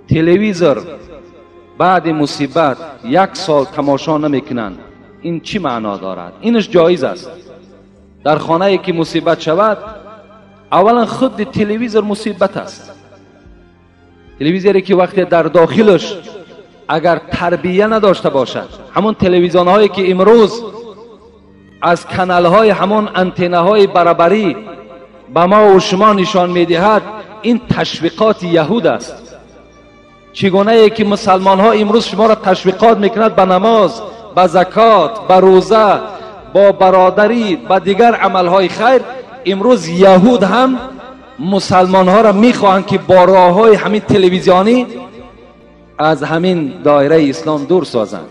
تلویزیون بعد مصیبت 1 سال تماشا نمیکنند، این چی معنا دارد؟ اینش جایز است. در خانه ای که مصیبت شود، اولا خود تلویزیون مصیبت است. تلویزیونی که وقتی در داخلش اگر تربیه نداشته باشد، همون تلویزیون هایی که امروز از کانال های همون انتنه های برابری به ما و شما نشان میدهد، این تشویقات یهود است. چگونه ای که مسلمان ها امروز شما را تشویقات میکند به نماز، به زکات، به روزه، با برادری، به دیگر عمل های خیر، امروز یهود هم مسلمان ها را میخواهند که با راه های همین تلویزیونی از همین دایره اسلام دور سازند.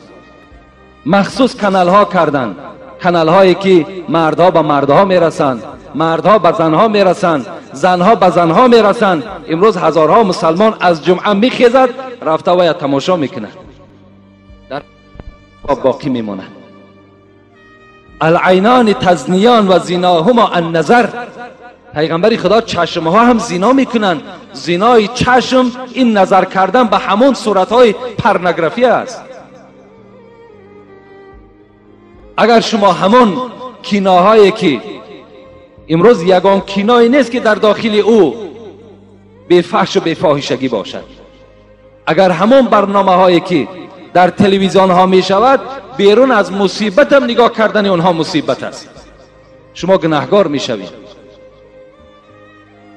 مخصوص کانال ها کردند، کانال هایی که مردها به مردها میرسند، مردها به زنها میرسند، زنها به زنها میرسند. امروز هزارها مسلمان از جمعه میخیزد رفته و تماشا میکنه، در باقی میمونه. العینان تزنیان و زناهما النظر. پیغمبر خدا چشمها هم زنا میکنند. زنای چشم این نظر کردن به همون صورتهای پرنگرافی است. اگر شما همون کیناهایی که امروز یگان کینایی نیست که در داخل او به فحش و به فاحشگی باشد، اگر همون برنامه هایی که در تلویزیون ها می شود بیرون از مصیبت هم نگاه کردن اونها مصیبت است، شما گناهگار می شوید.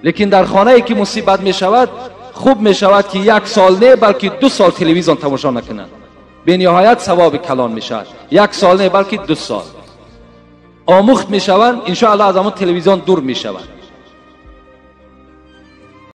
لیکن در خانه ای که مصیبت می شود، خوب می شود که 1 سال نه بلکه 2 سال تلویزیون تماشا نکنند، به نهایت ثواب کلان می شود. 1 سال نه بلکه 2 سال آموخت می شوند، ان شاء الله از همون تلویزیون دور می شوند.